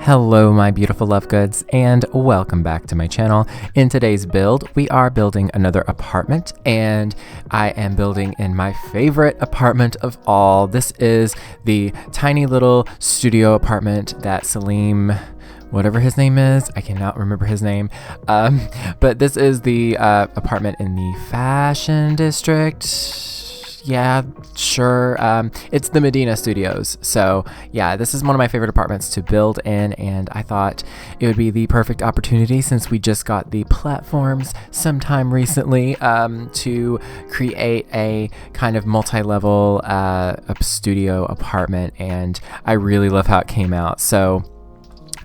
Hello my beautiful love goods, and welcome back to my channel. In today's build, we are building another apartment, and I am building in my favorite apartment of all. This is the tiny little studio apartment that Salim, whatever his name is, I cannot remember his name, but this is the apartment in the fashion district. Yeah, sure. It's the Medina Studios. So yeah, this is one of my favorite apartments to build in, and I thought it would be the perfect opportunity, since we just got the platforms sometime recently, to create a kind of multi-level studio apartment, and I really love how it came out. So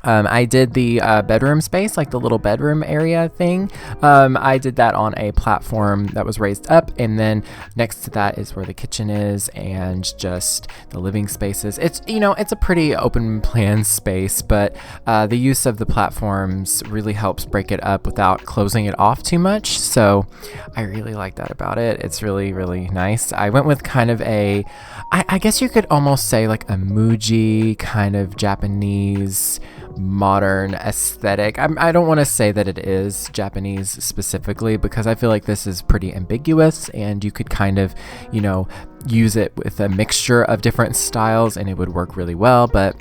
I did the bedroom space, like the little bedroom area thing. I did that on a platform that was raised up, and then next to that is where the kitchen is and just the living spaces. It's a pretty open plan space, but the use of the platforms really helps break it up without closing it off too much. So I really like that about it. It's really, really nice. I went with kind of I guess you could almost say like a Muji kind of Japanese modern aesthetic. I don't want to say that it is Japanese specifically, because I feel like this is pretty ambiguous, and you could kind of, use it with a mixture of different styles and it would work really well. But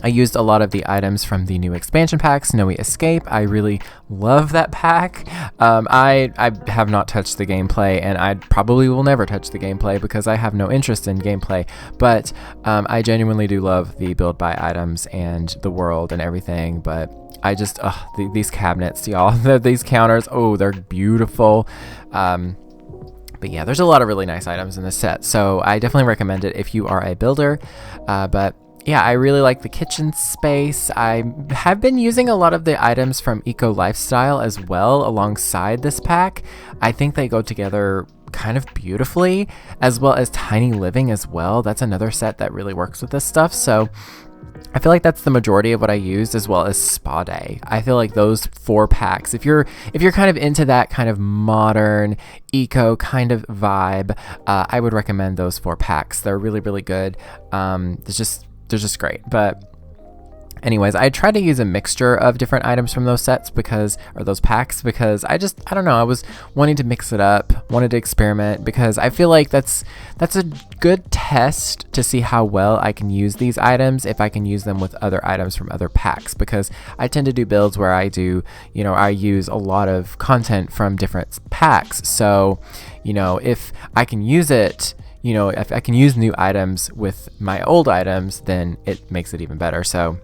I used a lot of the items from the new expansion pack, Snowy Escape. I really love that pack. I have not touched the gameplay, and I probably will never touch the gameplay because I have no interest in gameplay, but I genuinely do love the build by items and the world and everything. But I just, these cabinets, y'all, these counters, they're beautiful. But yeah, there's a lot of really nice items in this set, so I definitely recommend it if you are a builder. But yeah, I really like the kitchen space. I have been using a lot of the items from Eco Lifestyle as well alongside this pack. I think they go together kind of beautifully, as well as Tiny Living as well. That's another set that really works with this stuff. So I feel like that's the majority of what I used, as well as Spa Day. I feel like those 4 packs, if you're kind of into that kind of modern eco kind of vibe, I would recommend those 4 packs. They're really, really good. They're just great. But anyways, I tried to use a mixture of different items from those sets those packs, because I don't know, I was wanting to mix it up, wanted to experiment, because I feel like that's a good test to see how well I can use these items if I can use them with other items from other packs, because I tend to do builds where I use a lot of content from different packs. So, if I can use it, if I can use new items with my old items, then it makes it even better. So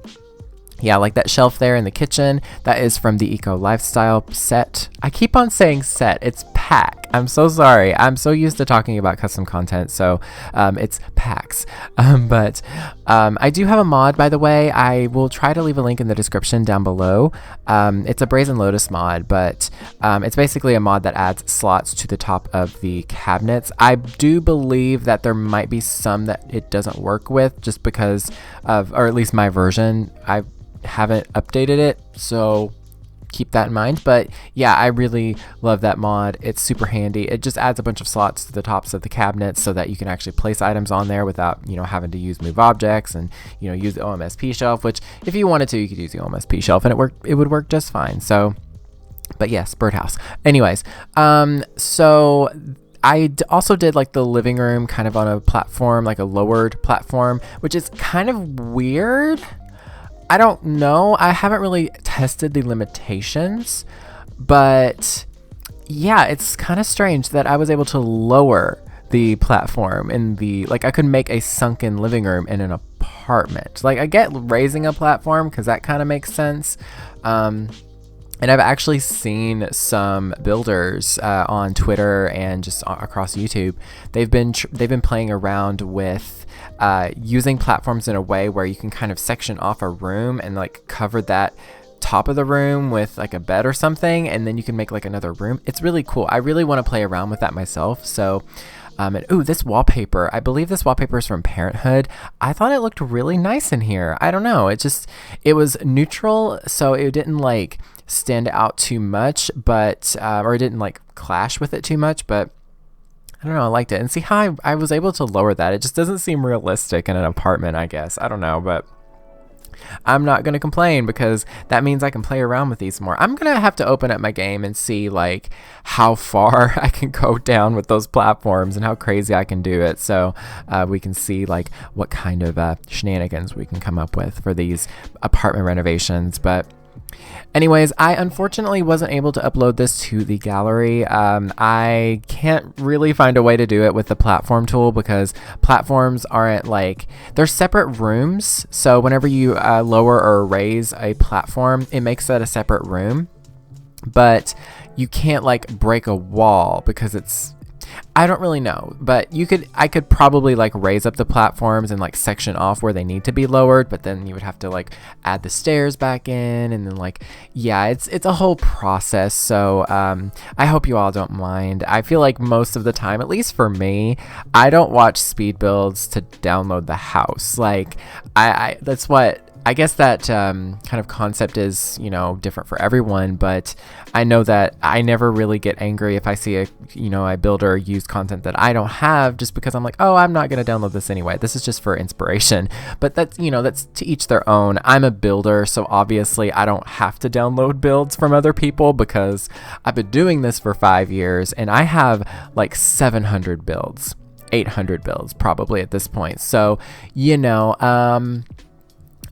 yeah, like that shelf there in the kitchen, that is from the Eco Lifestyle set. I keep on saying set, it's pack. I'm so sorry. I'm so used to talking about custom content, so it's packs. But I do have a mod, by the way. I will try to leave a link in the description down below. It's a Brazen Lotus mod, but it's basically a mod that adds slots to the top of the cabinets. I do believe that there might be some that it doesn't work with, just because of, or at least my version, I haven't updated it, so keep that in mind. But yeah, I really love that mod. It's super handy. It just adds a bunch of slots to the tops of the cabinets so that you can actually place items on there without having to use move objects and use the OMSP shelf, which if you wanted to, you could use the OMSP shelf and it would work just fine. So, but yes, birdhouse. Anyways, so I also did like the living room kind of on a platform, like a lowered platform, which is kind of weird. I don't know. I haven't really tested the limitations, but yeah, it's kind of strange that I was able to lower the platform in I could make a sunken living room in an apartment. Like, I get raising a platform because that kind of makes sense. And I've actually seen some builders on Twitter and just across YouTube. They've been playing around with using platforms in a way where you can kind of section off a room and like cover that top of the room with like a bed or something, and then you can make like another room. It's really cool. I really want to play around with that myself. So this wallpaper, I believe this wallpaper is from Parenthood. I thought it looked really nice in here. I don't know. It was neutral, so it didn't like stand out too much, but or it didn't like clash with it too much, but I don't know, I liked it. And see how I was able to lower that. It just doesn't seem realistic in an apartment, I guess. I don't know, but I'm not going to complain because that means I can play around with these more. I'm going to have to open up my game and see like how far I can go down with those platforms and how crazy I can do it. So we can see like what kind of shenanigans we can come up with for these apartment renovations. But anyways, I unfortunately wasn't able to upload this to the gallery. I can't really find a way to do it with the platform tool because platforms aren't like, they're separate rooms. So whenever you lower or raise a platform, it makes that a separate room. But you can't like break a wall because it's, I don't really know, but I could probably like raise up the platforms and like section off where they need to be lowered, but then you would have to like add the stairs back in and then like, yeah, it's a whole process. So I hope you all don't mind. I feel like most of the time, at least for me, I don't watch speed builds to download the house. Like that's what, I guess that kind of concept is, you know, different for everyone, but I know that I never really get angry if I see a builder use content that I don't have just because I'm like, oh, I'm not going to download this anyway. This is just for inspiration. But that's to each their own. I'm a builder, so obviously I don't have to download builds from other people because I've been doing this for 5 years and I have like 700 builds, 800 builds probably at this point. So,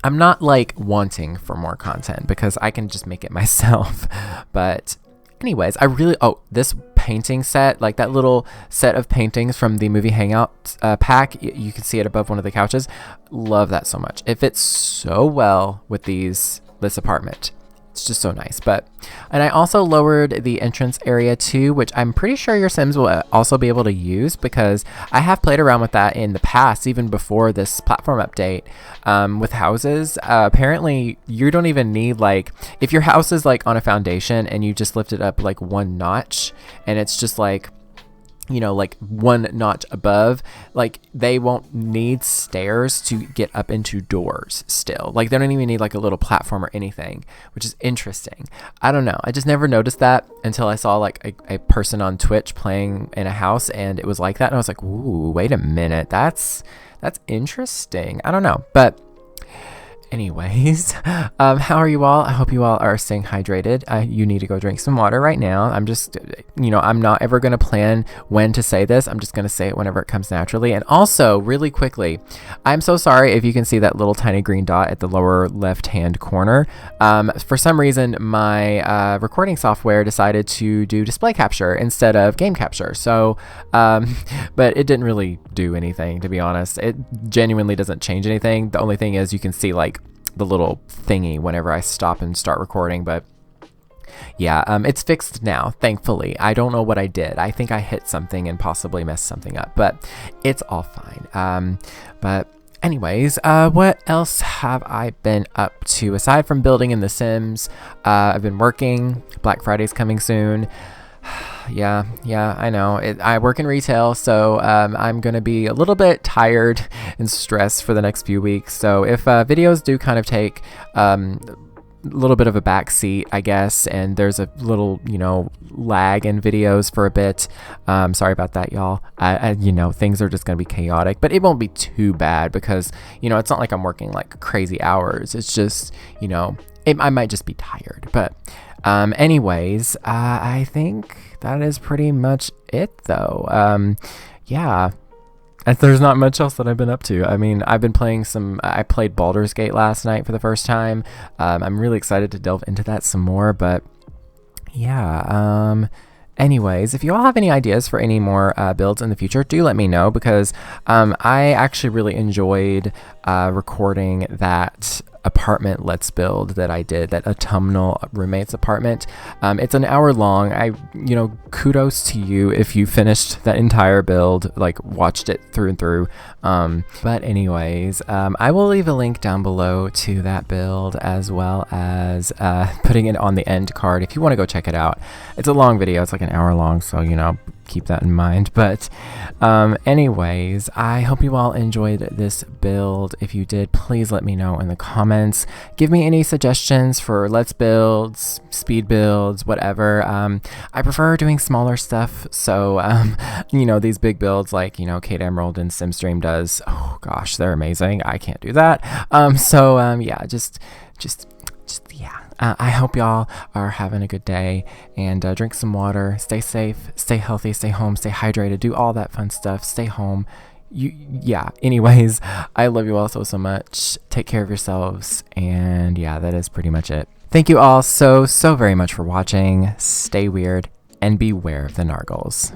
I'm not like wanting for more content because I can just make it myself. But anyways, this painting set, like that little set of paintings from the movie Hangout pack, you can see it above one of the couches. Love that so much. It fits so well with this apartment. It's just so nice. And I also lowered the entrance area too, which I'm pretty sure your Sims will also be able to use because I have played around with that in the past, even before this platform update with houses. Apparently you don't even need like, if your house is like on a foundation and you just lift it up like one notch and it's just like, like one notch above, like they won't need stairs to get up into doors still. Like they don't even need like a little platform or anything, which is interesting. I don't know. I just never noticed that until I saw like a person on Twitch playing in a house and it was like that. And I was like, ooh, wait a minute. That's interesting. I don't know. But anyways, how are you all? I hope you all are staying hydrated. You need to go drink some water right now. I'm just, I'm not ever going to plan when to say this. I'm just going to say it whenever it comes naturally. And also, really quickly, I'm so sorry if you can see that little tiny green dot at the lower left-hand corner. For some reason, my recording software decided to do display capture instead of game capture. So, but it didn't really do anything, to be honest. It genuinely doesn't change anything. The only thing is you can see like the little thingy whenever I stop and start recording, but yeah, it's fixed now, thankfully. I don't know what I did. I think I hit something and possibly messed something up, but it's all fine. But anyways, what else have I been up to aside from building in The Sims? I've been working. Black Friday's coming soon. Yeah, I know. I work in retail, so I'm going to be a little bit tired and stressed for the next few weeks. So if videos do kind of take a little bit of a back seat, I guess, and there's a little, lag in videos for a bit. Sorry about that, y'all. Things are just going to be chaotic, but it won't be too bad because, it's not like I'm working like crazy hours. It's just, I might just be tired, but anyways, I think that is pretty much it though. Yeah, there's not much else that I've been up to. I mean, I've been playing I played Baldur's Gate last night for the first time. I'm really excited to delve into that some more, but yeah, anyways, if you all have any ideas for any more builds in the future, do let me know because I actually really enjoyed recording that apartment Let's Build that I did, that autumnal roommates apartment. It's an hour long. Kudos to you if you finished that entire build, like watched it through and through. But anyways, I will leave a link down below to that build as well as putting it on the end card if you want to go check it out. It's a long video. It's like an hour long, so keep that in mind. But anyways, I hope you all enjoyed this build. If you did, please let me know in the comments. Give me any suggestions for let's builds, speed builds, whatever. I prefer doing smaller stuff, so these big builds like Kate Emerald and Simstream does, oh gosh, they're amazing. I can't do that. Yeah, just yeah. I hope y'all are having a good day, and drink some water, stay safe, stay healthy, stay home, stay hydrated, do all that fun stuff, stay home. Anyways, I love you all so much. Take care of yourselves, and yeah, that is pretty much it. Thank you all so very much for watching. Stay weird and beware of the nargles.